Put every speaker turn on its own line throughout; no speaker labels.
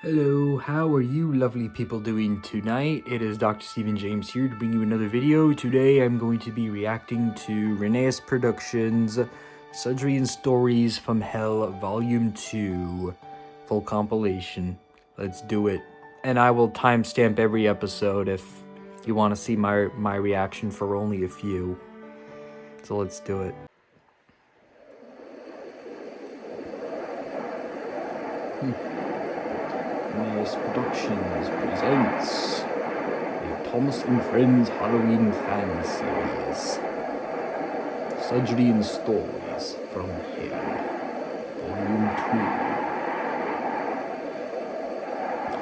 Hello, how are you lovely people doing tonight? It is Dr. Stephen James here to bring you another video. Today I'm going to be reacting to Rhenprod Productions' Suddrian Stories from Hell Volume 2 full compilation. Let's do it. And I will timestamp every episode if you want to see my reaction for only a few. So let's do it. Rhenprod Productions presents the Thomas and Friends Halloween fan series, Suddrian Stories from Hell, Volume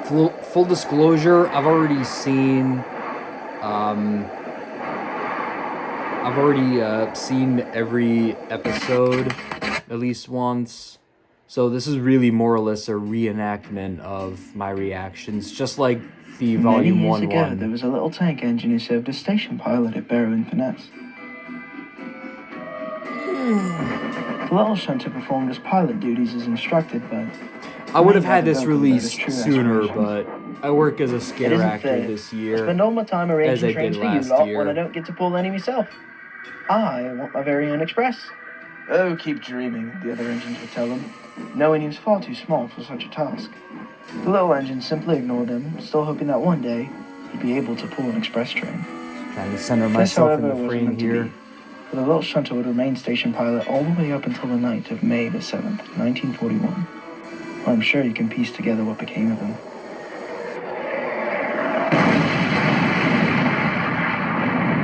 2. Full disclosure, I've already seen every episode at least once. So this is really more or less a reenactment of my reactions, just like the Volume 1
Many years ago, there was a little tank engine who served as station pilot at Barrow-in-Furness. The little shunter performed his pilot duties as instructed, but...
I would have had this released sooner, but I work as a scare actor this year,
I spend all my time
as
arranging
I did
trains for you
last
lot
year.
when I don't get to pull any myself. I want my very own express. Oh, keep dreaming, the other engines would tell him, knowing he was far too small for such a task. The little engine simply ignored him, still hoping that one day he'd be able to pull an express train.
Trying to center myself in the frame here.
For the little shunter would remain station pilot all the way up until the night of May the 7th, 1941. I'm sure you can piece together what became of him.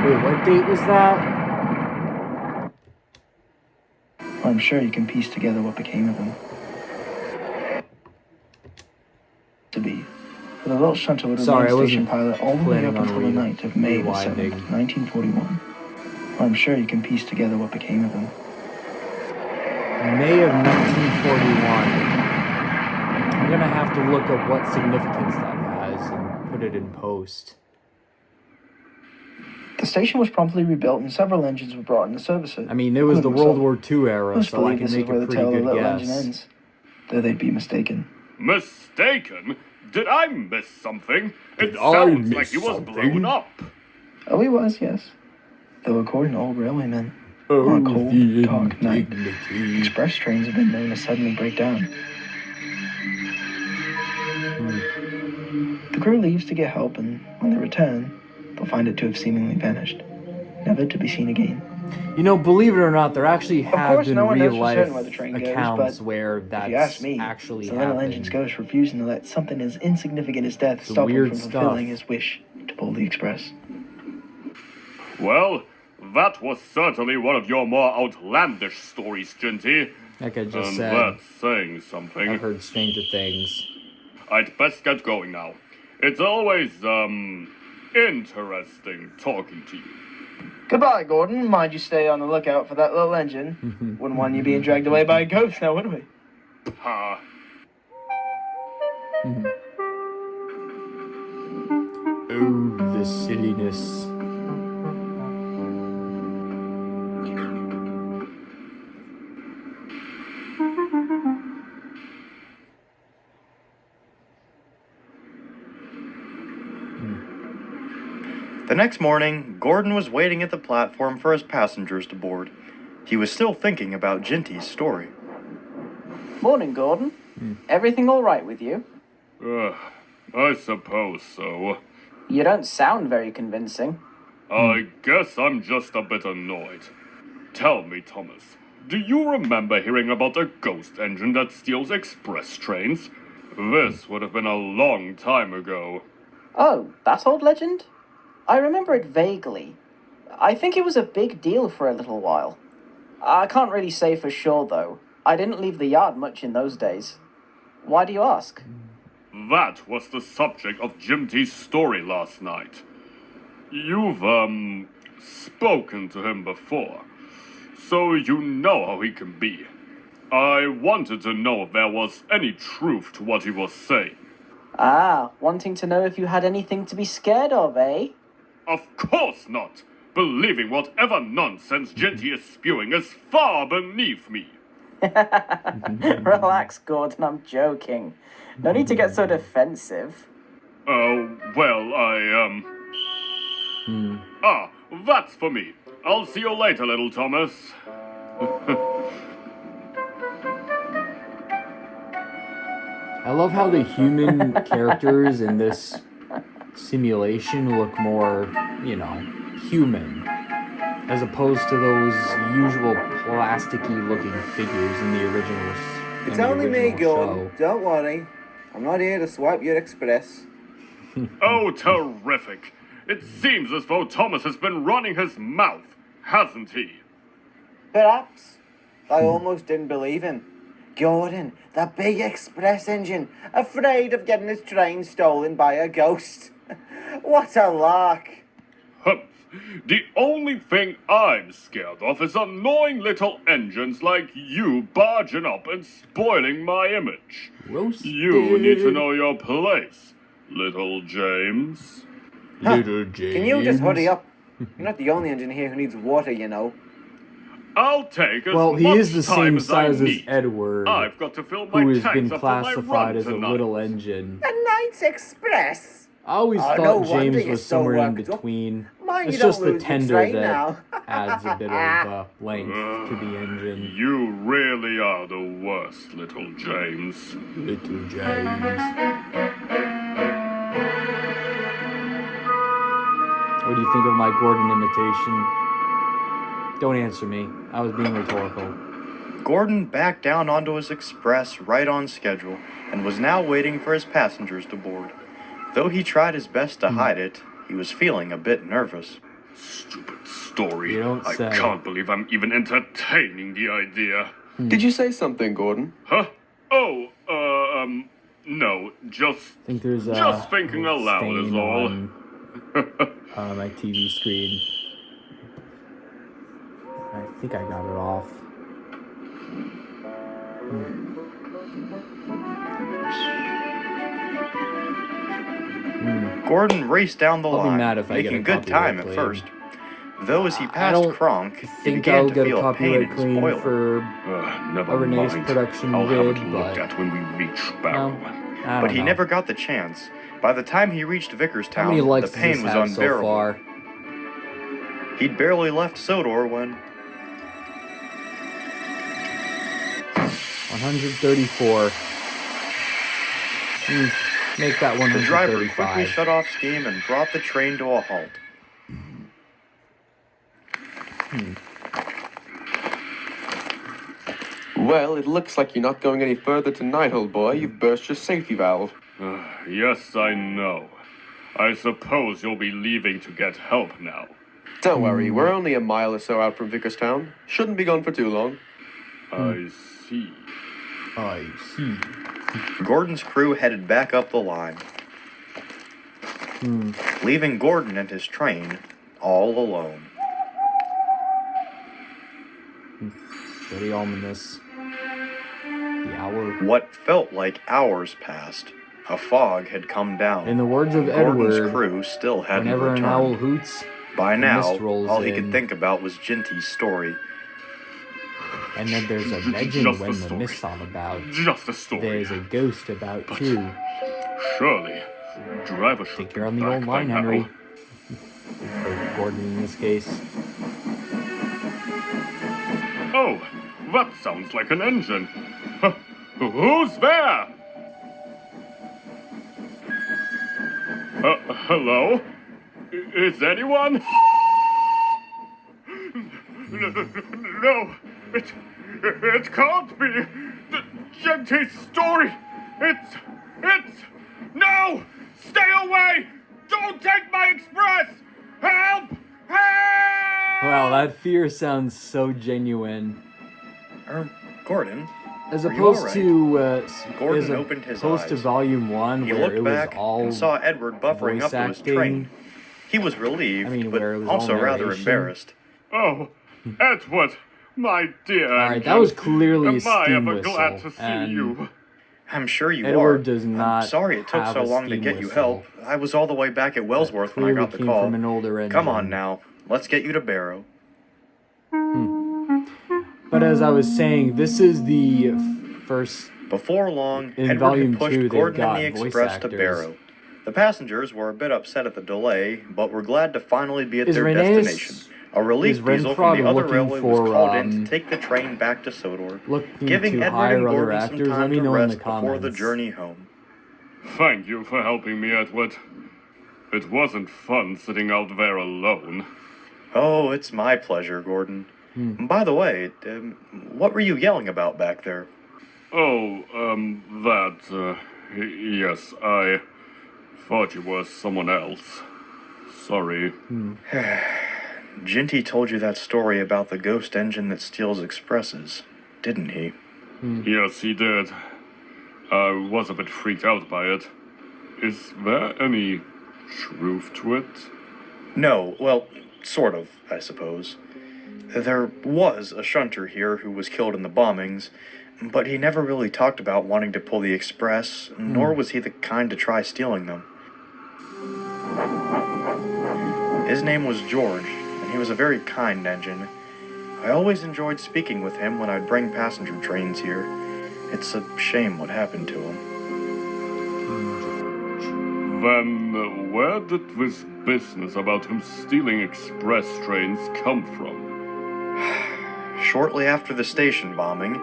Wait, what date was that?
I'm sure you can piece together what became of him. To be. For the little shunter would remain station pilot all the way up until the night of May the 7th, 1941. I'm sure you can piece together what became of him.
May of 1941. I'm gonna have to look up what significance that has and put it in post.
The station was promptly rebuilt and several engines were brought into service.
I mean, it was the World War II era, so I can make a pretty good guess.
Ends, though they'd be mistaken.
Mistaken? Did I miss something? It sounds like he was blown up.
Oh, he was, yes. Though according to old railwaymen, on a cold, dark night, express trains have been known to suddenly break down. The crew leaves to get help, and when they return, they'll find it to have seemingly vanished, never to be seen again.
You know, believe it or not, there actually have been real-life accounts
goes,
where that's
if you ask me,
actually
the little
happened.
engine's ghost refusing to let something as insignificant as death stop him from fulfilling his wish to pull the express.
Well, that was certainly one of your more outlandish stories, Ginty.
Like I just
and
said,
that's saying something.
I've heard stranger things.
I'd best get going now. It's always, interesting talking to you.
Goodbye, Gordon. Mind you stay on the lookout for that little engine. Wouldn't want you being dragged away by a ghost now, would we?
Ha.
Oh, the silliness.
The next morning, Gordon was waiting at the platform for his passengers to board. He was still thinking about Ginty's story.
Morning, Gordon. Everything all right with you?
I suppose so.
You don't sound very convincing.
I guess I'm just a bit annoyed. Tell me, Thomas, do you remember hearing about a ghost engine that steals express trains? This would have been a long time ago.
Oh, that old legend? I remember it vaguely. I think it was a big deal for a little while. I can't really say for sure, though. I didn't leave the yard much in those days. Why do you ask?
That was the subject of Ginty's story last night. You've, spoken to him before, so you know how he can be. I wanted to know if there was any truth to what he was saying.
Ah, wanting to know if you had anything to be scared of, eh?
Of course not! Believing whatever nonsense Ginty is spewing is far beneath me.
Relax, Gordon, I'm joking. No need to get so defensive.
Oh, well, Ah, that's for me. I'll see you later, little Thomas.
I love how the human characters in this simulation look more, you know, human, as opposed to those usual plasticky looking figures in the original.
It's only me, Gordon. Don't worry. I'm not here to swipe your express.
Oh, terrific. It seems as though Thomas has been running his mouth, hasn't he?
Perhaps. I almost didn't believe him. Gordon, the big express engine, afraid of getting his train stolen by a ghost. What a lark.
Humph. The only thing I'm scared of is annoying little engines like you barging up and spoiling my image.
Roasted.
You need to know your place, little James.
Little James.
Can you just hurry up? You're not the only engine here who needs water, you know.
I'll take as
Well, he
much
is the
time
same
as I
size as
need.
Edward,
I've got to fill my
who has
tanks
been
up for my
classified
run
as a
tonight.
little engine.
A night's express?
I always
Oh, no
thought
wonder
James
you're
was
so
somewhere in
worked up.
between.
Mind
It's
you don't
just the
lose your
tender
train
that
now.
adds a bit of length to the engine.
You really are the worst, little James.
Little James. What do you think of my Gordon imitation? Don't answer me. I was being rhetorical.
Gordon backed down onto his express right on schedule and was now waiting for his passengers to board. Though he tried his best to hide it, he was feeling a bit nervous.
Stupid story.
You don't
I
say.
can't believe I'm even entertaining the idea.
Did you say something, Gordon?
Huh? Oh, no, just
I think there's a
Just thinking aloud is
stain
all.
on my TV screen. I think I got it off.
Gordon raced down the
I'll be
line,
mad if I get
making
a
good
copyright
time at
claim.
first. Though as he
I
passed
don't
Kronk, he
think
began
I'll
to
get a
feel a pain in
copyright
his
claim
spoiler.
for
Never
a Renee's
mind.
production
I'll have it
vid,
looked
but
at when we reach Barrow.
I
But
don't
he
know.
never got the chance. By the time he reached
How many
Vickerstown,
likes
the
does
pain
this
was
have so
unbearable.
far?
He'd barely left Sodor when
134. Make that
the driver quickly
135.
shut off steam and brought the train to a halt.
Well, it looks like you're not going any further tonight, old boy. You've burst your safety valve.
Yes, I know. I suppose you'll be leaving to get help now.
Don't worry, we're only a mile or so out from Vickerstown. Shouldn't be gone for too long.
I see.
I see.
Gordon's crew headed back up the line, leaving Gordon and his train all alone.
Very ominous. The hour.
What felt like hours passed. A fog had come down.
In the words of
Gordon's
Edward,
crew still hadn't
whenever an owl
returned.
hoots,
By
the
now,
mist rolls
all he
in.
could think about was Ginty's story.
And then there's a legend
Just a
when the
story.
mist's all about.
Just a story.
There's a ghost about too.
Surely, driver should
Think
be
you're on the
back
old
by
line,
now.
Henry. Or Gordon in this case.
Oh, that sounds like an engine. Who's there? Hello? Is anyone? No, it can't be. Genty's story. It's, no! Stay away! Don't take my express! Help! Help!
Wow, that fear sounds so genuine.
Gordon?
As
Are you
opposed
alright?
to
Gordon
as
opened his
opposed to
eyes.
Volume 1,
He
where
looked
it was
back
all
and saw Edward buffering
voice
up to his
acting.
train. He was relieved,
I mean,
but
where it was all
also rather
narration.
embarrassed.
Oh, Edward, my dear.
Alright, that was clearly a
Am I
steam
ever glad
whistle,
to see
and
you?
I'm sure you
Edward
are.
does not
I'm sorry it took
have
so
a
long to
steam
get you
whistle.
help. I was all the way back at Wellsworth when I
clearly
got the
came
call.
from an older engine.
Come on now, let's get you to Barrow.
But as I was saying, this is the first.
Before long,
In
Edward
Volume
had pushed
2, they've
Gordon and
got
the
voice
Express to
actors.
Barrow. The passengers were a bit upset at the delay, but were glad to finally be at
Is
their
Rhenprod-
destination. A relief
is
diesel from the
Rhenprod
other
looking
railway was
for,
called in to take the train back to Sodor,
looking
giving
to
Edward
hire
and
other
Gordon some
actors? Let
time
me
to
know in the
rest before the
comments.
journey home.
Thank you for helping me, Edward. It wasn't fun sitting out there alone.
Oh, it's my pleasure, Gordon. By the way, what were you yelling about back there?
Oh, yes, I thought you were someone else. Sorry.
Ginty told you that story about the ghost engine that steals expresses, didn't he?
Yes, he did. I was a bit freaked out by it. Is there any truth to it?
No, well, sort of, I suppose. There was a shunter here who was killed in the bombings, but he never really talked about wanting to pull the express, nor was he the kind to try stealing them. His name was George, and he was a very kind engine. I always enjoyed speaking with him when I'd bring passenger trains here. It's a shame what happened to him.
Then, where did this business about him stealing express trains come from?
Shortly after the station bombing,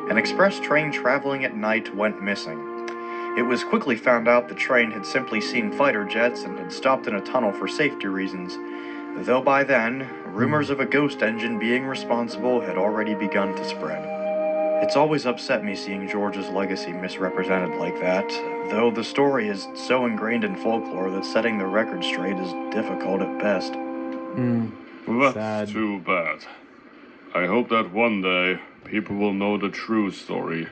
an express train traveling at night went missing. It was quickly found out the train had simply seen fighter jets and had stopped in a tunnel for safety reasons, though by then, rumors of a ghost engine being responsible had already begun to spread. It's always upset me seeing George's legacy misrepresented like that, though the story is so ingrained in folklore that setting the record straight is difficult at best.
That's
Sad.
too bad. I hope that one day people will know the true story.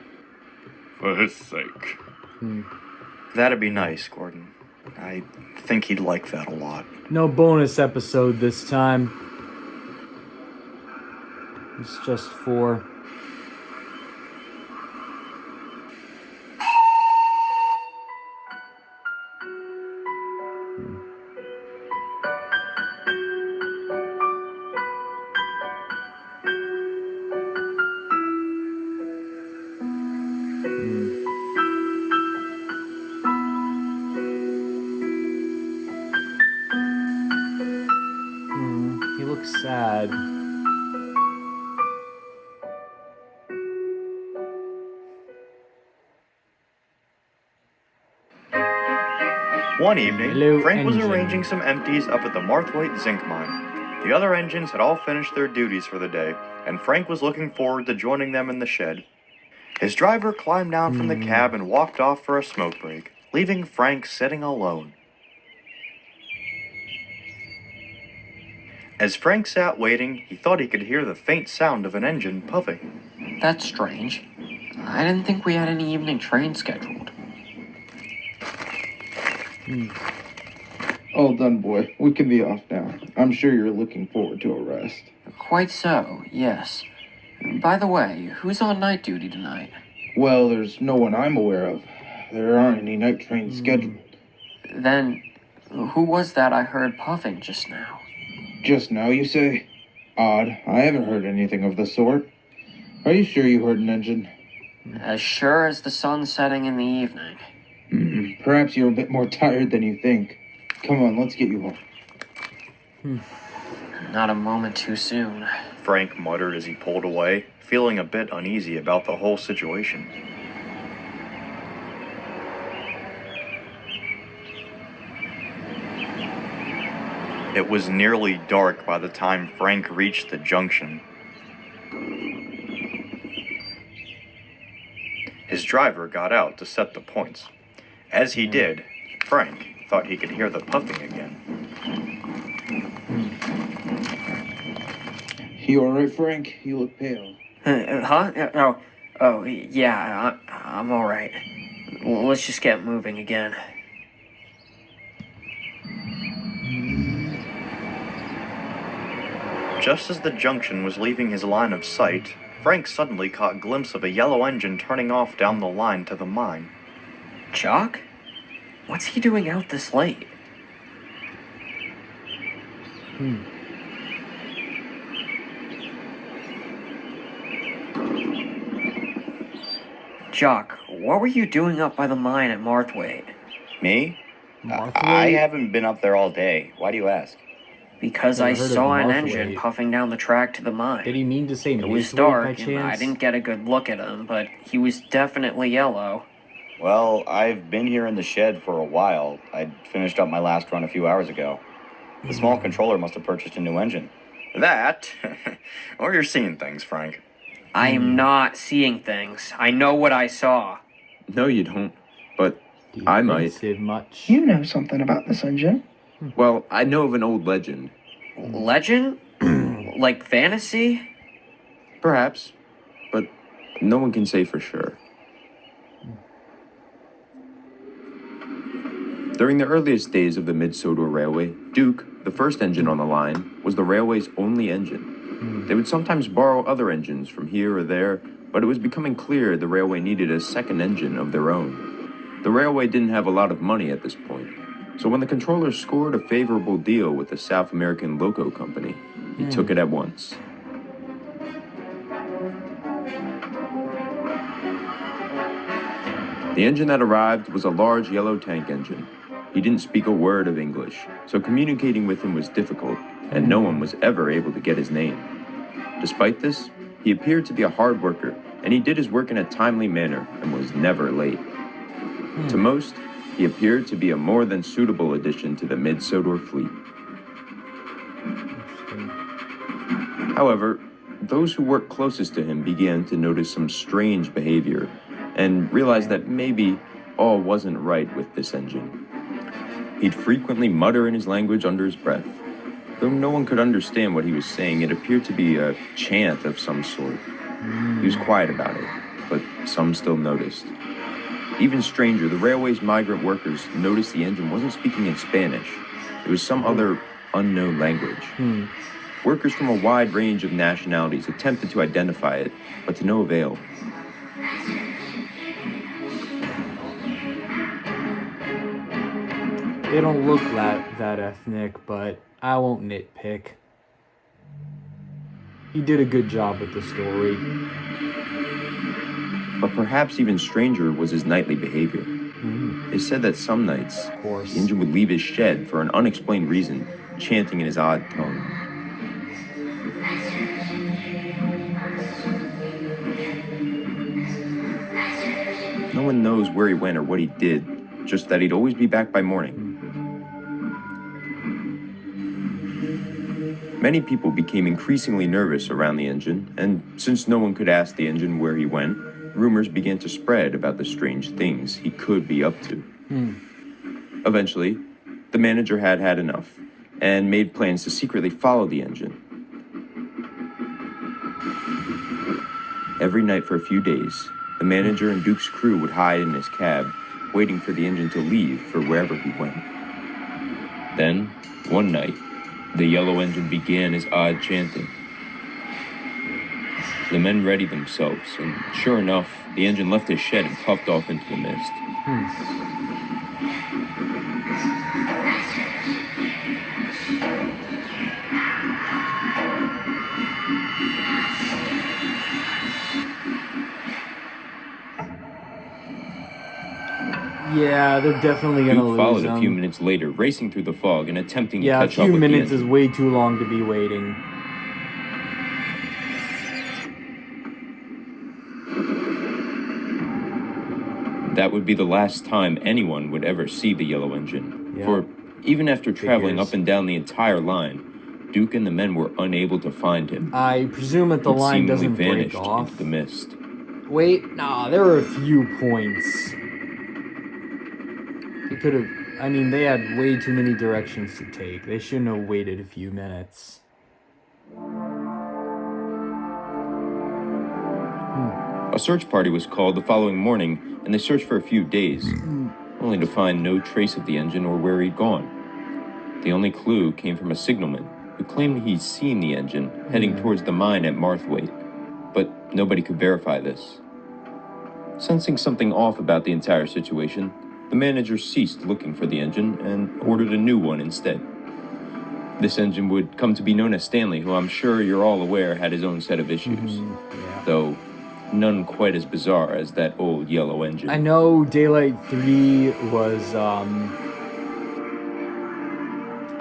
For his sake.
That'd be nice, Gordon. I think he'd like that a lot.
No bonus episode this time. It's just 4. He looks sad.
One evening,
Hello,
Frank was
engine.
arranging some empties up at the Marthwaite zinc mine. The other engines had all finished their duties for the day, and Frank was looking forward to joining them in the shed. His driver climbed down from the cab and walked off for a smoke break, leaving Frank sitting alone. As Frank sat waiting, he thought he could hear the faint sound of an engine puffing.
That's strange. I didn't think we had any evening train scheduled.
All done, boy. We can be off now. I'm sure you're looking forward to a rest.
Quite so, yes. By the way, who's on night duty tonight?
Well, there's no one I'm aware of. There aren't any night trains scheduled.
Then, who was that I heard puffing just now?
Just now, you say? Odd. I haven't heard anything of the sort. Are you sure you heard an engine?
As sure as the sun's setting in the evening.
Perhaps you're a bit more tired than you think. Come on, let's get you home.
Not a moment too soon.
Frank muttered as he pulled away, feeling a bit uneasy about the whole situation. It was nearly dark by the time Frank reached the junction. His driver got out to set the points. As he did, Frank thought he could hear the puffing again.
You alright, Frank? You look pale.
Huh? Oh, yeah, I'm alright. Let's just get moving again.
Just as the junction was leaving his line of sight, Frank suddenly caught a glimpse of a yellow engine turning off down the line to the mine.
Jock? What's he doing out this late? Jock, what were you doing up by the mine at Marthwaite?
Me?
Marthwaite?
I haven't been up there all day. Why do you ask?
Because
Never
I
heard of
saw an
Marthwaite.
engine puffing down the track to the mine.
Did he mean to say
It was
Marthwaite by
dark, and
chance?
I didn't get a good look at him, but he was definitely yellow.
Well, I've been here in the shed for a while. I finished up my last run a few hours ago. The small controller must have purchased a new engine. That? Or you're seeing things, Frank.
I am not seeing things. I know what I saw.
No, you don't. But I might.
Defensive much.
You know something about this engine.
Well, I know of an old legend.
Legend? Like fantasy?
Perhaps. But no one can say for sure. During the earliest days of the Mid-Sodor Railway, Duke, the first engine on the line, was the railway's only engine. They would sometimes borrow other engines from here or there, but it was becoming clear the railway needed a second engine of their own. The railway didn't have a lot of money at this point, so when the controller scored a favorable deal with the South American Loco Company, he took it at once. The engine that arrived was a large yellow tank engine. He didn't speak a word of English, so communicating with him was difficult, and no one was ever able to get his name. Despite this, he appeared to be a hard worker, and he did his work in a timely manner and was never late. To most, he appeared to be a more than suitable addition to the Mid-Sodor fleet. However, those who worked closest to him began to notice some strange behavior and realized that maybe all wasn't right with this engine. He'd frequently mutter in his language under his breath. Though no one could understand what he was saying, it appeared to be a chant of some sort. He was quiet about it, but some still noticed. Even stranger, the railway's migrant workers noticed the engine wasn't speaking in Spanish. It was some other unknown language. Workers from a wide range of nationalities attempted to identify it, but to no avail.
They don't look that ethnic, but I won't nitpick. He did a good job with the story.
But perhaps even stranger was his nightly behavior. They said that some nights,
Of course.
the engine would leave his shed for an unexplained reason, chanting in his odd tongue. No one knows where he went or what he did, just that he'd always be back by morning. Many people became increasingly nervous around the engine, and since no one could ask the engine where he went, rumors began to spread about the strange things he could be up to. Eventually, the manager had enough, and made plans to secretly follow the engine. Every night for a few days, the manager and Duke's crew would hide in his cab, waiting for the engine to leave for wherever he went. Then, one night, the yellow engine began his odd chanting. The men readied themselves, and sure enough, the engine left his shed and puffed off into the mist.
Yeah, they're definitely gonna
Duke
lose
followed
him.
a few minutes later, racing through the fog and attempting to
Yeah, a
catch up
few
with the
minutes is
engine.
way too long to be waiting.
That would be the last time anyone would ever see the yellow engine.
Yeah.
For even after traveling
Figures.
up and down the entire line, Duke and the men were unable to find him.
I presume that the
He'd
line
seemingly
doesn't break
vanished
off.
into the mist.
Wait, nah, there were a few points. They could have, I mean, they had way too many directions to take. They shouldn't have waited a few minutes.
A search party was called the following morning, and they searched for a few days, only to find no trace of the engine or where he'd gone. The only clue came from a signalman who claimed he'd seen the engine heading towards the mine at Marthwaite, but nobody could verify this. Sensing something off about the entire situation, the manager ceased looking for the engine and ordered a new one instead. This engine would come to be known as Stanley, who I'm sure you're all aware had his own set of issues. Though none quite as bizarre as that old yellow engine.
I know Daylight 3 was, I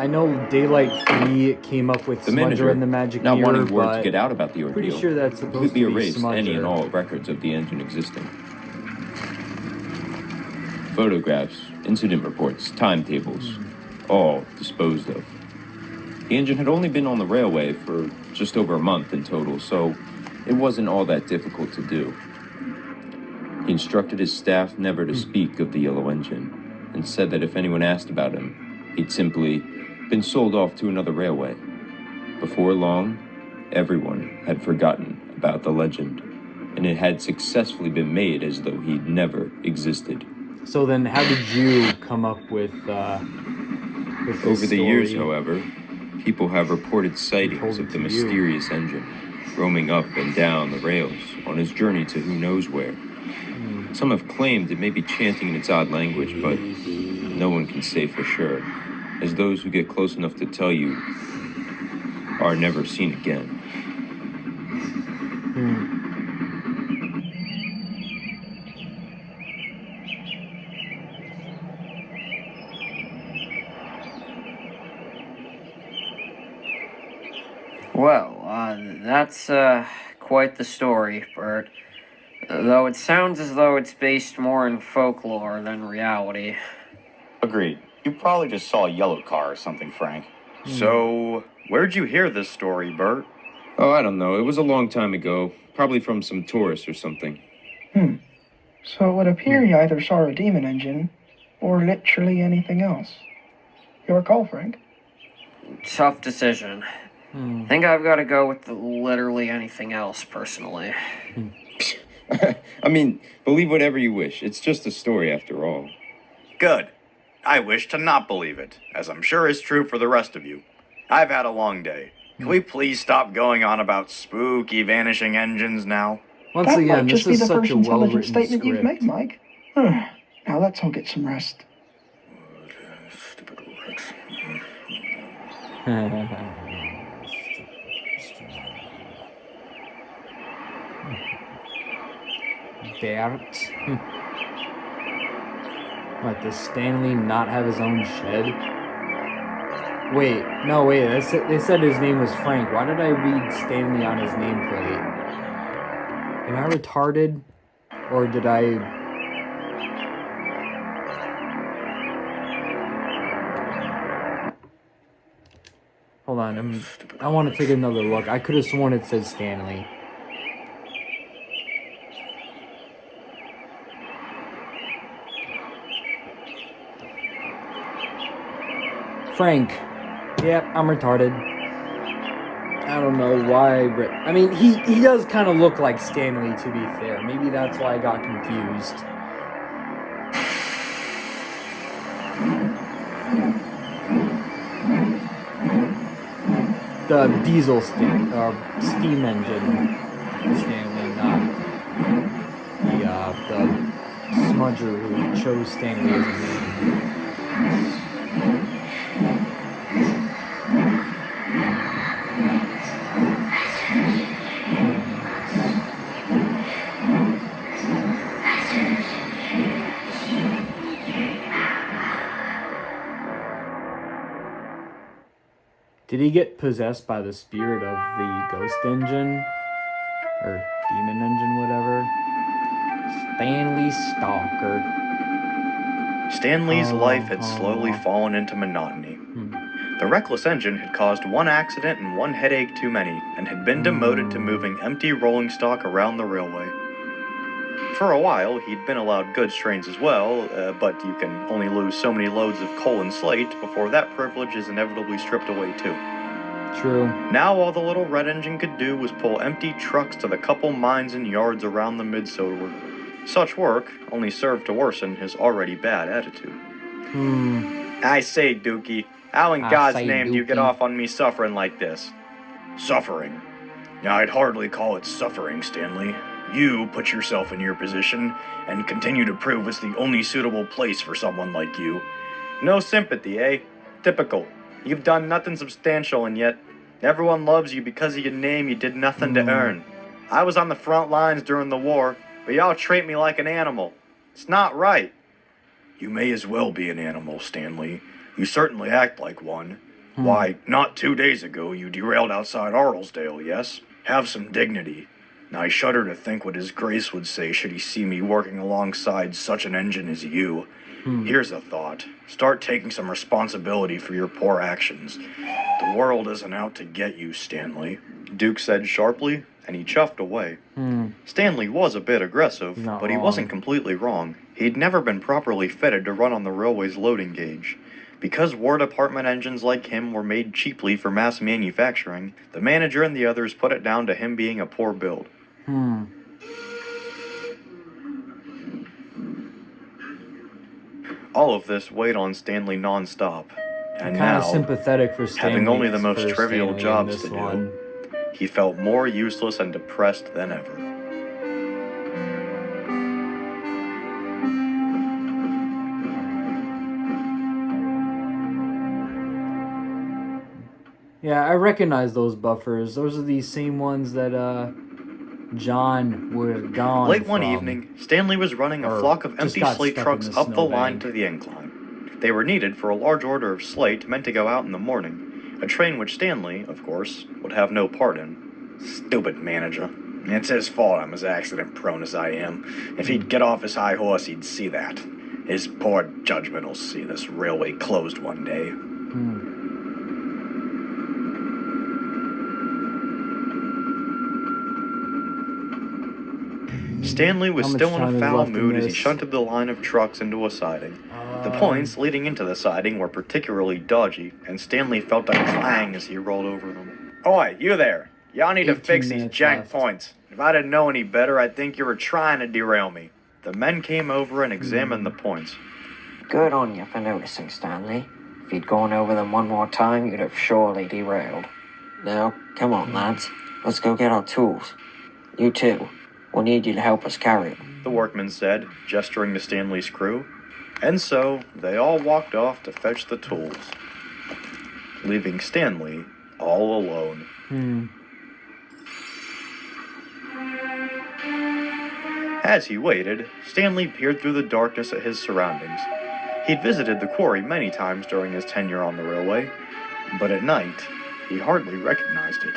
know Daylight 3 came up with
The
Smudger
manager,
and the Magic
not
Mirror,
wanting word
but
to get out about the ordeal,
pretty sure that's supposed
completely
to be
erased any and
Smudger.
all records of the engine existing. Photographs, incident reports, timetables, all disposed of. The engine had only been on the railway for just over a month in total, so it wasn't all that difficult to do. He instructed his staff never to speak of the yellow engine, and said that if anyone asked about him, he'd simply been sold off to another railway. Before long, everyone had forgotten about the legend, and it had successfully been made as though he'd never existed.
So then how did you come up with this
Over the years,
story?
however, people have reported sightings of the mysterious engine roaming up and down the rails on his journey to who knows where. Some have claimed it may be chanting in its odd language, but no one can say for sure, as those who get close enough to tell you are never seen again.
Well, that's quite the story, Bert. Though it sounds as though it's based more in folklore than reality.
Agreed. You probably just saw a yellow car or something, Frank.
So, where'd you hear this story, Bert?
Oh, I don't know. It was a long time ago. Probably from some tourist or something.
So it would appear you either saw a demon engine, or literally anything else. Your call, Frank.
Tough decision. I think I've got to go with the literally anything else, personally.
I mean, believe whatever you wish. It's just a story after all.
Good. I wish to not believe it, as I'm sure is true for the rest of you. I've had a long day. Can we please stop going on about spooky vanishing engines now?
Once
That
again,
might
this
just be
is
the
such
first
a
intelligent
well-written
statement you've made,
script.
Mike. Now let's all get some rest.
Stupid Rex.
Bert. What, does Stanley not have his own shed? Wait, no, wait, they said his name was Frank. Why did I read Stanley on his nameplate? Am I retarded? Or did I... Hold on, I want to take another look. I could have sworn it said Stanley. Frank. Yep, I'm retarded. I don't know why. I mean, he does kind of look like Stanley, to be fair. Maybe that's why I got confused. The diesel steam engine Stanley, not the smudger who chose Stanley as a name. Did he get possessed by the spirit of the ghost engine? Or demon engine, whatever? Stanley Stalker.
Stanley's life had slowly fallen into monotony. The reckless engine had caused one accident and one headache too many, and had been demoted to moving empty rolling stock around the railway. For a while, he'd been allowed goods trains as well, but you can only lose so many loads of coal and slate before that privilege is inevitably stripped away too.
True.
Now all the little red engine could do was pull empty trucks to the couple mines and yards around the Midsoder. Such work only served to worsen his already bad attitude. I say, Dookie, how in God's name do you get off on me suffering like this? Suffering? I'd hardly call it suffering, Stanley. You put yourself in your position and continue to prove it's the only suitable place for someone like you. No sympathy, eh? Typical. You've done nothing substantial, and yet everyone loves you because of your name you did nothing to earn.
I was on the front lines during the war, but y'all treat me like an animal. It's not right. You may as well be an animal, Stanley. You certainly act like one. Why, not 2 days ago you derailed outside Arlesdale, yes? Have some dignity. I shudder to think what his grace would say should he see me working alongside such an engine as you. Here's a thought. Start taking some responsibility for your poor actions. The world isn't out to get you, Stanley, Duke said sharply, and he chuffed away. Stanley was a bit aggressive,
Not
but he
wrong.
wasn't completely wrong. He'd never been properly fitted to run on the railway's loading gauge. Because War Department engines like him were made cheaply for mass manufacturing, the manager and the others put it down to him being a poor build. All of this weighed on Stanley non-stop. And
Kind
now,
of sympathetic for Stanley.
having only the most
for
trivial
Stanley in
jobs
this
to do,
one.
he felt more useless and depressed than ever.
Yeah, I recognize those buffers. Those are the same ones that John would gone
Late one
from.
evening, Stanley was running a
Or
flock of
just
empty
got
slate
stuck in
trucks
the
up the line
snowbank.
to the incline. They were needed for a large order of slate meant to go out in the morning, a train which Stanley, of course, would have no part in. Stupid manager. It's his fault I'm as accident-prone as I am. If he'd get off his high horse, he'd see that. His poor judgment will see this railway closed one day. Stanley was
How much
still in
time
a
is
foul
left in
mood as he
this?
shunted the line of trucks into a siding. The points leading into the siding were particularly dodgy, and Stanley felt a clang as he rolled over them. Oi, you there! Y'all need to
18
fix these
minutes
jank
left.
points. If I didn't know any better, I'd think you were trying to derail me. The men came over and examined the points.
Good on you for noticing, Stanley. If you'd gone over them one more time, you'd have surely derailed. Now, come on, lads. Let's go get our tools. You too. We'll need you to help us carry them.
The workman said, gesturing to Stanley's crew. And so, they all walked off to fetch the tools, leaving Stanley all alone. As he waited, Stanley peered through the darkness at his surroundings. He'd visited the quarry many times during his tenure on the railway, but at night, he hardly recognized it.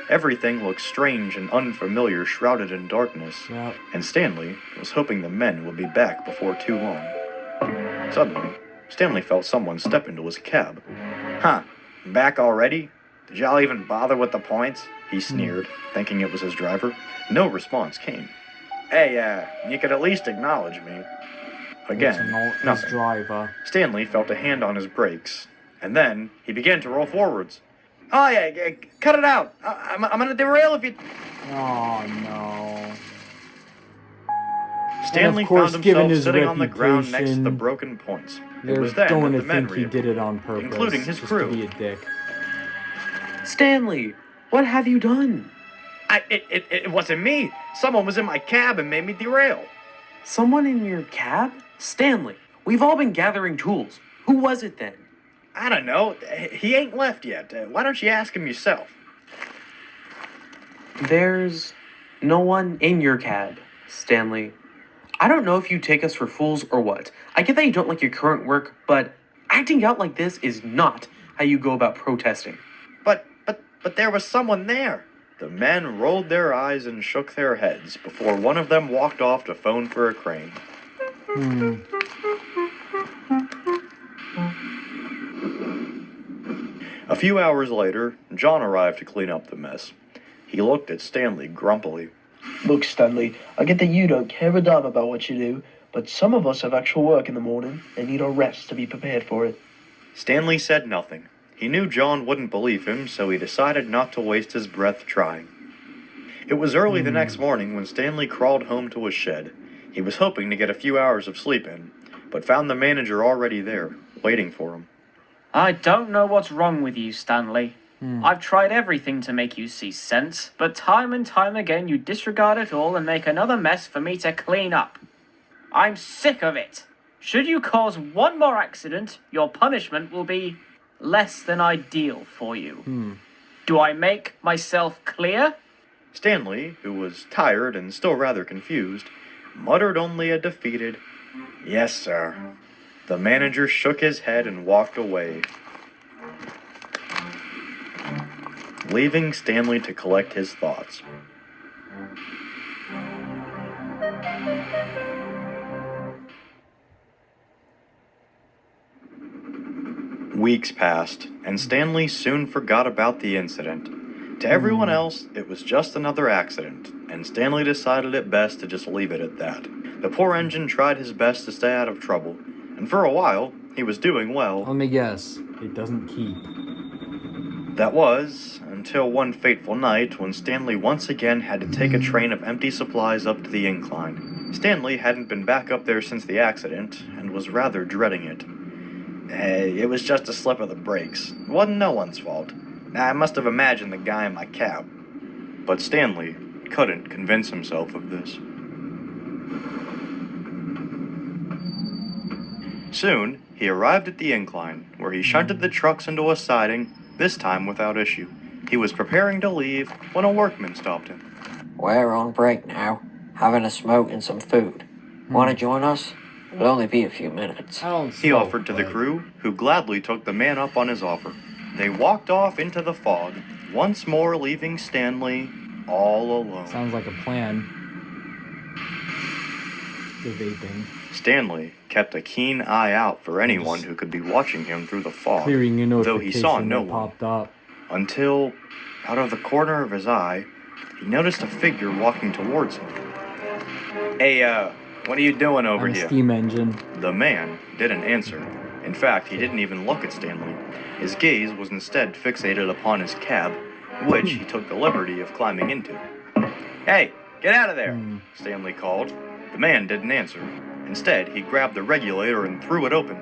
Everything looked strange and unfamiliar, shrouded in darkness,
Yep.
and Stanley was hoping the men would be back before too long. Suddenly, Stanley felt someone step into his cab. Huh, back already? Did y'all even bother with the points? He sneered, thinking it was his driver. No response came. Hey, you could at least acknowledge me.
It's
Again,
not his
nothing.
driver.
Stanley felt a hand on his brakes, and then he began to roll forwards. Oh yeah, cut it out! I'm gonna derail if you...
Oh no.
Stanley
course,
found
given
himself
his
sitting on the ground next to the
reputation,
broken points. It
They're
was then
going
that
to
the men
think he did it on purpose,
including his
just
crew.
to be a dick.
Stanley, what have you done?
It wasn't me. Someone was in my cab and made me derail.
Someone in your cab? Stanley, we've all been gathering tools. Who was it then?
I don't know. He ain't left yet. Why don't you ask him yourself?
There's no one in your cab, Stanley. I don't know if you take us for fools or what. I get that you don't like your current work, but acting out like this is not how you go about protesting.
But there was someone there. The men rolled their eyes and shook their heads before one of them walked off to phone for a crane. A few hours later, John arrived to clean up the mess. He looked at Stanley grumpily.
Look, Stanley, I get that you don't care a damn about what you do, but some of us have actual work in the morning and need a rest to be prepared for it.
Stanley said nothing. He knew John wouldn't believe him, so he decided not to waste his breath trying. It was early the next morning when Stanley crawled home to his shed. He was hoping to get a few hours of sleep in, but found the manager already there, waiting for him.
I don't know what's wrong with you, Stanley. I've tried everything to make you see sense, but time and time again you disregard it all and make another mess for me to clean up. I'm sick of it. Should you cause one more accident, your punishment will be less than ideal for you. Do I make myself clear?
Stanley, who was tired and still rather confused, muttered only a defeated, "Yes, sir." The manager shook his head and walked away, leaving Stanley to collect his thoughts. Weeks passed, and Stanley soon forgot about the incident. To everyone else, it was just another accident, and Stanley decided it best to just leave it at that. The poor engine tried his best to stay out of trouble, and for a while, he was doing well.
Let me guess. It doesn't keep.
That was, until one fateful night when Stanley once again had to take a train of empty supplies up to the incline. Stanley hadn't been back up there since the accident, and was rather dreading it. It was just a slip of the brakes. It wasn't no one's fault. I must have imagined the guy in my cab. But Stanley couldn't convince himself of this. Soon, he arrived at the incline, where he shunted the trucks into a siding, this time without issue. He was preparing to leave when a workman stopped him.
We're on break now, having a smoke and some food. Want to join us? It'll only be a few minutes.
He offered to the crew, who gladly took the man up on his offer. They walked off into the fog, once more leaving Stanley all alone.
Sounds like a plan. The vaping.
Stanley kept a keen eye out for anyone who could be watching him through the fog,
Clearing a
though he saw
notification
no
that
one.
popped up.
Until, out of the corner of his eye, he noticed a figure walking towards him. Hey, what are you doing over
On a
here?
steam engine.
The man didn't answer. In fact, he didn't even look at Stanley. His gaze was instead fixated upon his cab, which he took the liberty of climbing into. "Hey, get out of there!" Stanley called. The man didn't answer. Instead, he grabbed the regulator and threw it open.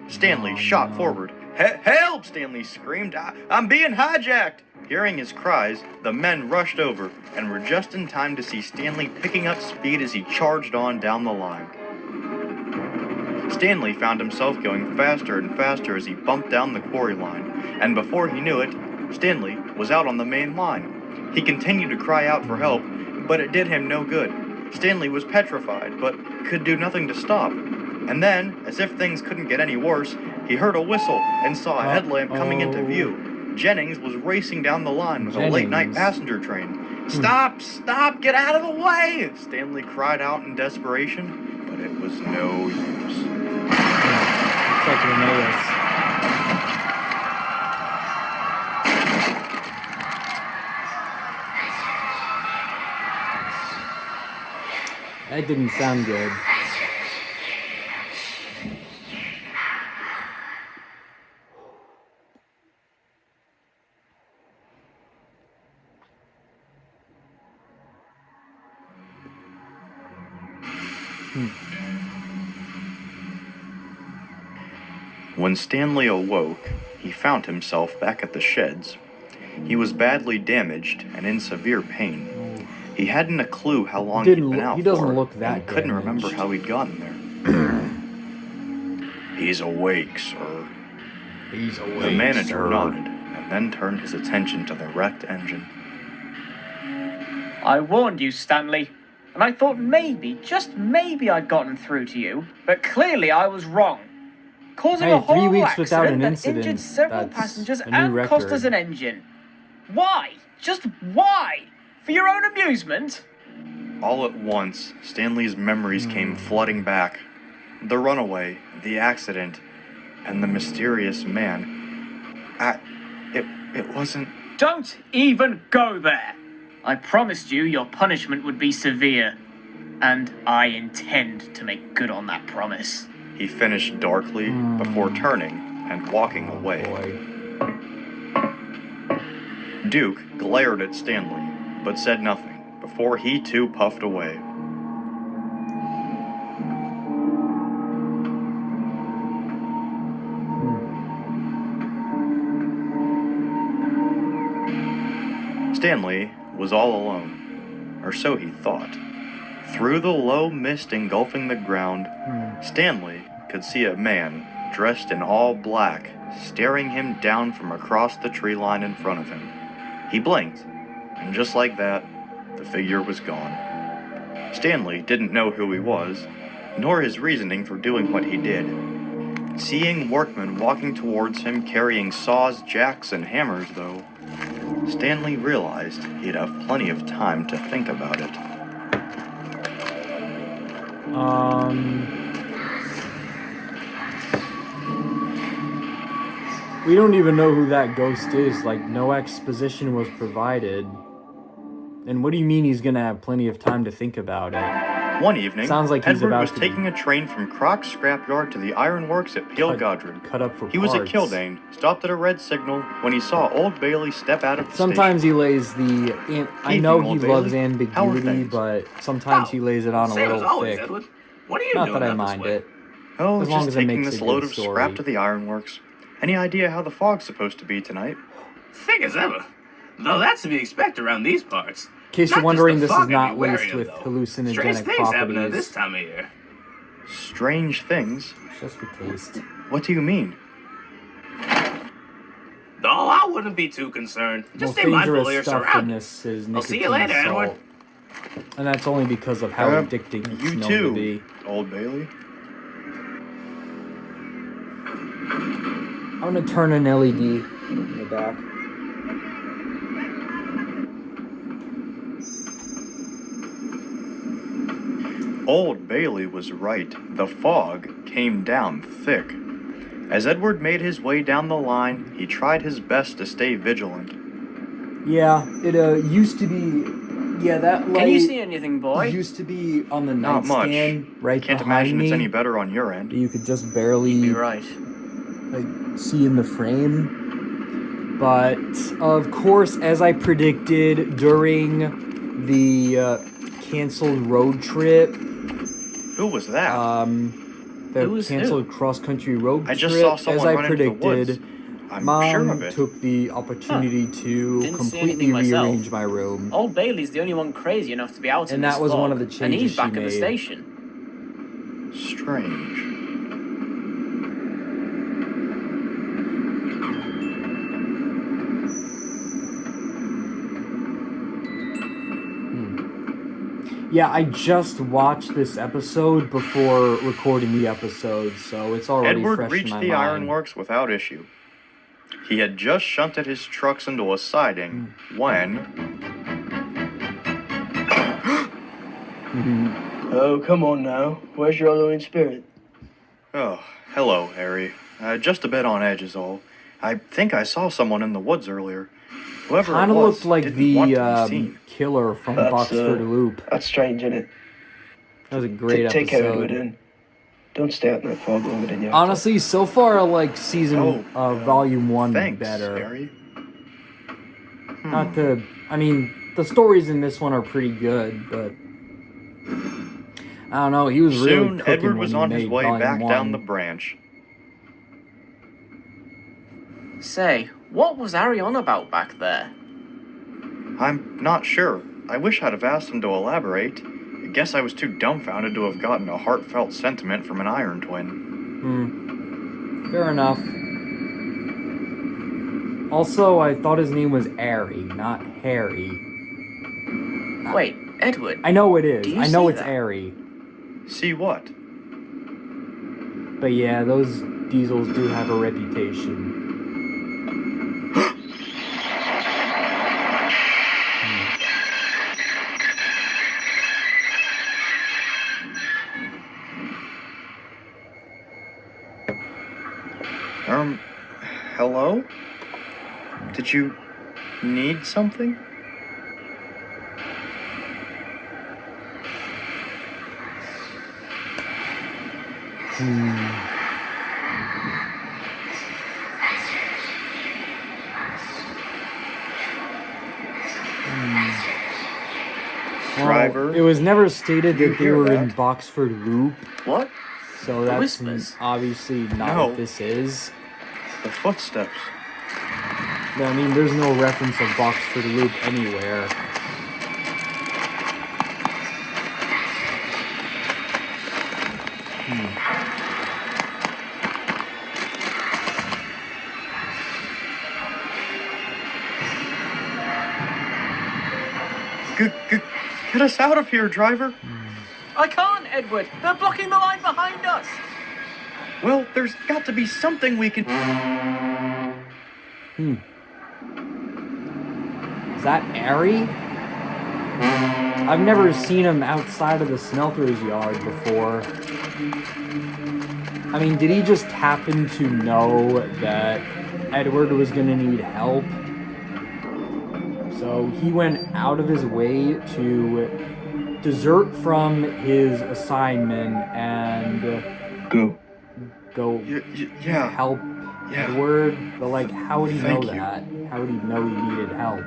Stanley shot forward. "Help!" Stanley screamed. I'm being hijacked!" Hearing his cries, the men rushed over and were just in time to see Stanley picking up speed as he charged on down the line. Stanley found himself going faster and faster as he bumped down the quarry line, and before he knew it, Stanley was out on the main line. He continued to cry out for help, but it did him no good. Stanley was petrified, but could do nothing to stop. And then, as if things couldn't get any worse, he heard a whistle and saw a headlamp coming into view. Jennings was racing down the line with a late-night passenger train. Stop! Get out of the way!" Stanley cried out in desperation, but it was no use.
It's like Rhenprod. That didn't sound good.
When Stanley awoke, he found himself back at the sheds. He was badly damaged and in severe pain. He hadn't a clue how long he'd been out
He doesn't
for,
look that
and couldn't remember
damaged.
how he'd gotten there. "He's awake, sir."
He's awake,
The manager
sir.
nodded, and then turned his attention to the wrecked engine.
I warned you, Stanley, and I thought maybe, just maybe I'd gotten through to you, but clearly I was wrong. Causing
Hey,
a
3
horrible
weeks without
accident
an
that
incident,
injured several
that's
passengers
a new
and cost
record.
us an engine. Why? Just why? For your own amusement?
All at once, Stanley's memories came flooding back. The runaway, the accident, and the mysterious man. It wasn't...
Don't even go there! I promised you your punishment would be severe, and I intend to make good on that promise.
He finished darkly before turning and walking away. Duke glared at Stanley, but said nothing before he too puffed away. Stanley was all alone, or so he thought. Through the low mist engulfing the ground, Stanley could see a man dressed in all black staring him down from across the tree line in front of him. He blinked, and just like that, the figure was gone. Stanley didn't know who he was, nor his reasoning for doing what he did. Seeing workmen walking towards him carrying saws, jacks, and hammers, though, Stanley realized he'd have plenty of time to think about it.
We don't even know who that ghost is. Like, no exposition was provided. And what do you mean he's gonna have plenty of time to think about it?
One evening,
Sounds like he's
Edward
about
was
to
taking a train from Croc's scrapyard to the ironworks at Peel Godred.
cut up for
He was at
parts.
Kildane, stopped at a red signal when he saw Old Bailey step out of the
Sometimes
station.
he lays the... I know
Evening,
he
Old
loves
Bailey. How are
ambiguity,
things?
but sometimes he lays it on a
Same as
little
always,
thick.
Edward. What are you
Not
doing
that I
out this
mind
way?
it.
Oh,
As long
just
as it
taking
makes
this
a
load
good
of
story.
scrap to the ironworks. Any idea how the fog's supposed to be tonight?
Thick as ever. Though that's to be expected around these parts.
In case
Not
you're wondering,
just
this
the
is
fog
not
I'd be wary
laced
of,
with
though.
hallucinogenic
Strange things happen at this
properties.
time of year.
Strange things?
Just for taste.
What do you mean?
Oh, I wouldn't be too concerned. Just
Most
stay mindful of
dangerous
your
stuff in
surroundings.
this is
I'll see you
nicotine
later, Edward.
salt. And that's only because of how addicting it's
You
known
too,
to be.
Old Bailey.
I'm gonna turn an LED in the back.
Old Bailey was right. The fog came down thick. As Edward made his way down the line, he tried his best to stay vigilant.
Yeah, it used to be. Yeah, that light
Can you see anything, boy?
used to be on the
Not much.
nightstand right
Can't
behind
imagine
me.
it's any better on your end.
You could just barely
You're right.
like see in the frame. But of course, as I predicted during the canceled road trip,
Who was that?
the
Who's who?
canceled cross-country road
I
trip,
just saw someone
as I
run into the woods.
predicted,
I'm
Mom
sure of it.
took the opportunity to
Didn't see
completely
anything myself.
rearrange my room.
Old Bailey's the only one crazy enough to be out in
And
this
that was one
fog,
of the
and
changes
he's
she
back at the
made.
station.
Strange.
Yeah, I just watched this episode before recording the episode, so it's already
Edward
fresh in
reached
my
the
mind.
ironworks without issue. He had just shunted his trucks into a siding when...
Oh, come on now. Where's your Halloween spirit?
Oh, hello, Harry. Just a bit on edge is all. I think I saw someone in the woods earlier. Whoever
Kind
it
of
was
looked like
didn't want to be
the
seen.
killer from
That's,
Boxford Loop.
That's strange, isn't it?
That was a great
Take care of it,
episode.
then. Don't stay out in that fog longer than you have to.
Honestly, so far I like season volume 1
Thanks,
better.
Harry.
Not the, I mean, the stories in this one are pretty good, but I don't know. He was really
Soon,
cooking
Edward
when
was
he
on his
made
way
volume
back
1.
down the branch.
Say, what was Harry on about back there?
I'm not sure. I wish I'd have asked him to elaborate. I guess I was too dumbfounded to have gotten a heartfelt sentiment from an Iron Twin.
Fair enough. Also, I thought his name was Airy, not Harry.
Wait, Edward.
I know it is.
Do you
I know
see
it's
that?
Airy.
See what?
But yeah, those diesels do have a reputation.
Hello? Did you need something? Driver,
Well, it was never stated
you
that they
hear
were in
that?
Boxford Loop,
What?
so
The
that's
whispers.
obviously not
No.
what this is.
The footsteps.
I mean, there's no reference of Boxford Loop anywhere.
Get us out of here, driver.
I can't, Edward. They're blocking the line behind us.
Well, there's got to be something we can...
Is that Ari? I've never seen him outside of the smelter's yard before. I mean, did he just happen to know that Edward was gonna need help? So he went out of his way to desert from his assignment and go
yeah.
help Edward. But like, how would he know that? How would he know he needed help?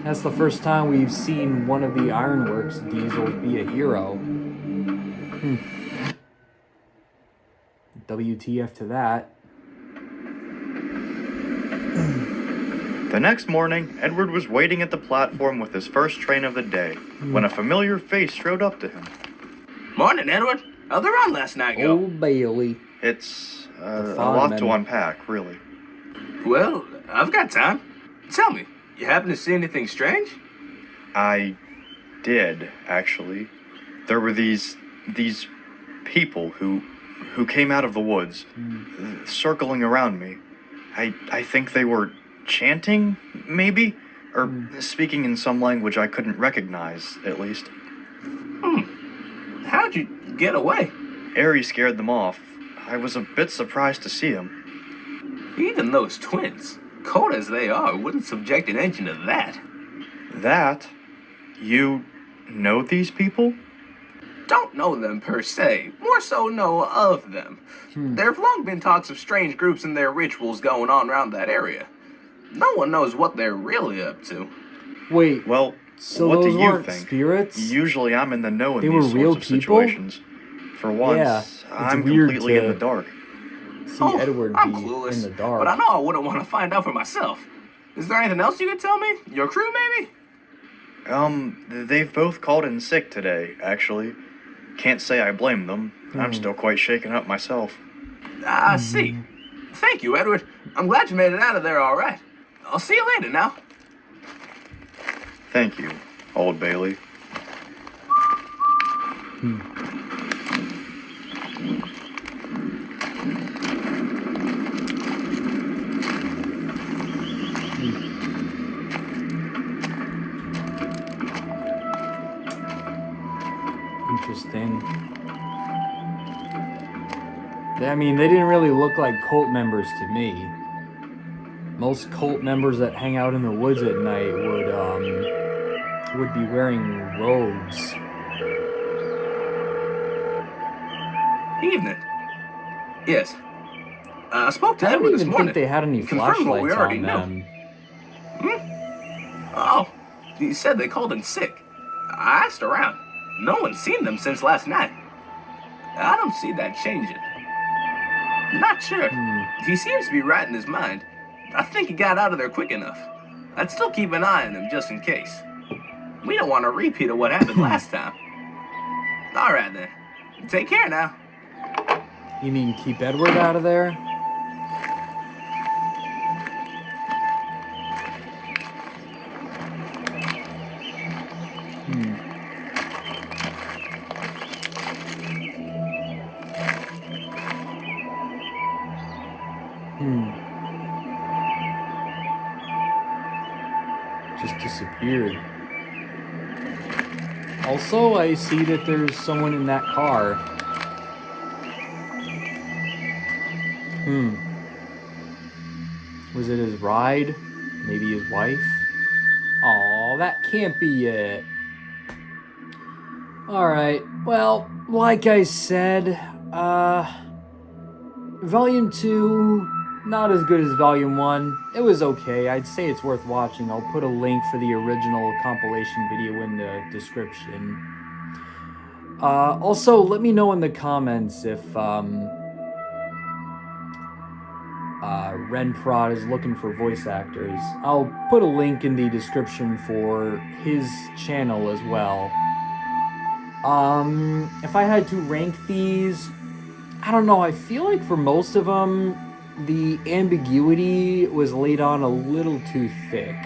That's the first time we've seen one of the Ironworks diesels be a hero. WTF to that.
The next morning, Edward was waiting at the platform with his first train of the day, when a familiar face strode up to him.
Morning, Edward. How'd the run last night go?
Old Bailey.
It's a lot to unpack, really.
Well, I've got time. Tell me, you happen to see anything strange?
I did, actually. There were these people who came out of the woods, circling around me. I think they were chanting, maybe? Or speaking in some language I couldn't recognize, at least.
How'd you get away?
Ari scared them off. I was a bit surprised to see him.
Even those twins, cold as they are, wouldn't subject an engine to that.
That? You know these people?
Don't know them per se, more so know of them. There have long been talks of strange groups and their rituals going on around that area. No one knows what they're really up to.
Wait,
well,
so
what
those
do you
weren't
think?
Spirits?
Usually I'm in the know in
They
these
were
sorts
real
of
people?
situations. For once,
Yeah,
I'm
weird
completely in the dark.
See Edward
I'm
be
clueless,
in the dark.
but I know I wouldn't want to find out for myself. Is there anything else you could tell me? Your crew, maybe?
They've both called in sick today, actually. Can't say I blame them. I'm still quite shaken up myself.
I see. Thank you, Edward. I'm glad you made it out of there all right. I'll see you later now.
Thank you, Old Bailey.
Interesting. I mean, they didn't really look like cult members to me. Most cult members that hang out in the woods at night would be wearing robes.
Evening. Yes. I spoke to
I
Edward
don't
this
even
morning.
think they had any
Confirmed what we
flashlights
already
on
knew.
them.
Oh, he said they called in sick. I asked around. No one's seen them since last night. I don't see that changing. Not sure. He seems to be right in his mind. I think he got out of there quick enough. I'd still keep an eye on him just in case. We don't want a repeat of what happened last time. All right, then. Take care now.
You mean keep Edward out of there? Just disappeared. Also, I see that there's someone in that car. Was it his ride? Maybe his wife? Aw, that can't be it. Alright, well, like I said, Volume 2, not as good as Volume 1. It was okay. I'd say it's worth watching. I'll put a link for the original compilation video in the description. Also, let me know in the comments if Rhenprod is looking for voice actors. I'll put a link in the description for his channel as well. If I had to rank these, I don't know, I feel like for most of them, the ambiguity was laid on a little too thick.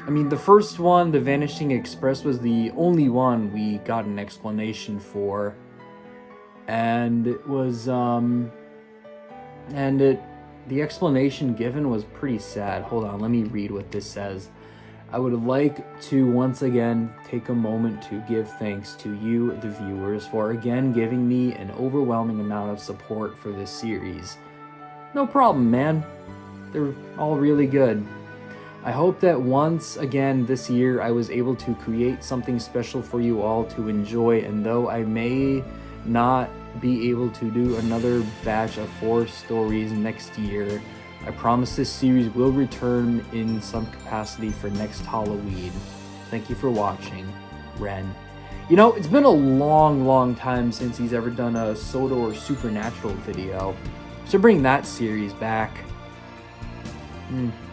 I mean, the first one, the Vanishing Express, was the only one we got an explanation for. And it was, the explanation given was pretty sad. Hold on, let me read what this says. I would like to once again take a moment to give thanks to you, the viewers, for again giving me an overwhelming amount of support for this series. No problem, man. They're all really good. I hope that once again this year I was able to create something special for you all to enjoy, and though I may not be able to do another batch of 4 stories next year, I promise this series will return in some capacity for next Halloween. Thank you for watching, Ren. You know, it's been a long time since he's ever done a Sodor Supernatural video. Should bring that series back.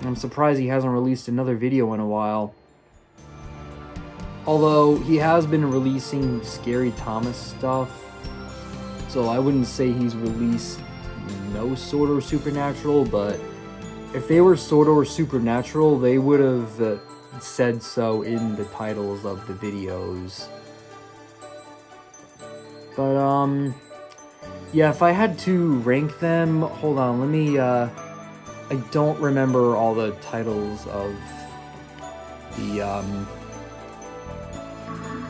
I'm surprised he hasn't released another video in a while. Although, he has been releasing Scary Thomas stuff, so I wouldn't say he's released no Sodor Supernatural, but if they were Sodor Supernatural, they would have said so in the titles of the videos. But, yeah, if I had to rank them, hold on, let me, I don't remember all the titles of the,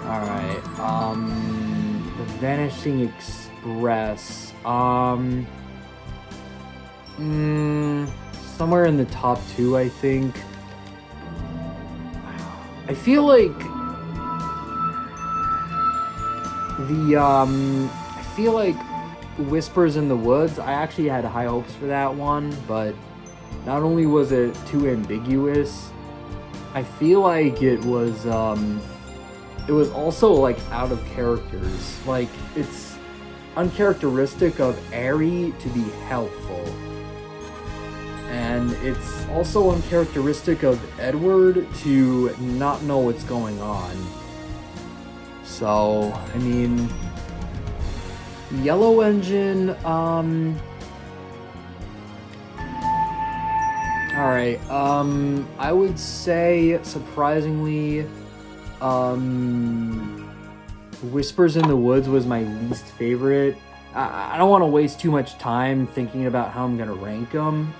alright, the Vanishing Express, somewhere in the top 2, I think. I feel like Whispers in the Woods, I actually had high hopes for that one, but not only was it too ambiguous, I feel like it was also, like, out of characters. Like, it's uncharacteristic of Ari to be helpful. And it's also uncharacteristic of Edward to not know what's going on. So, I mean, Yellow Engine, alright, I would say, surprisingly, Whispers in the Woods was my least favorite. I don't want to waste too much time thinking about how I'm going to rank them.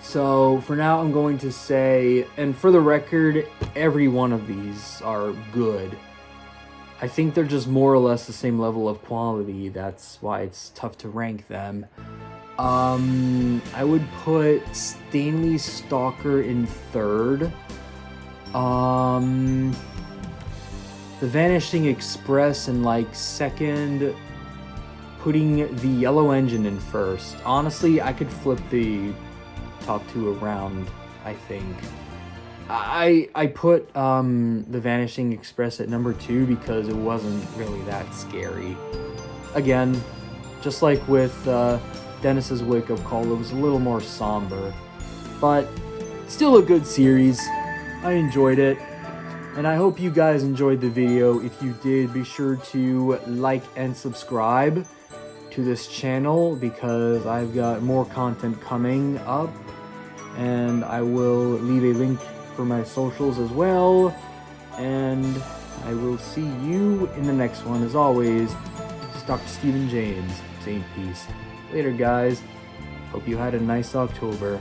So, for now, I'm going to say, and for the record, every one of these are good. I think they're just more or less the same level of quality. That's why it's tough to rank them. I would put Stanley Stalker in 3rd. The Vanishing Express in, like, 2nd. Putting the Yellow Engine in 1st. Honestly, I could flip the top 2 around, I think. I put the Vanishing Express at number 2 because it wasn't really that scary. Again, just like with Dennis's Wake Up Call, it was a little more somber, but still a good series. I enjoyed it, and I hope you guys enjoyed the video. If you did, be sure to like and subscribe to this channel because I've got more content coming up, and I will leave a link for my socials as well, and I will see you in the next one. As always, it's Dr. Stephen James, saying peace. Later, guys. Hope you had a nice October.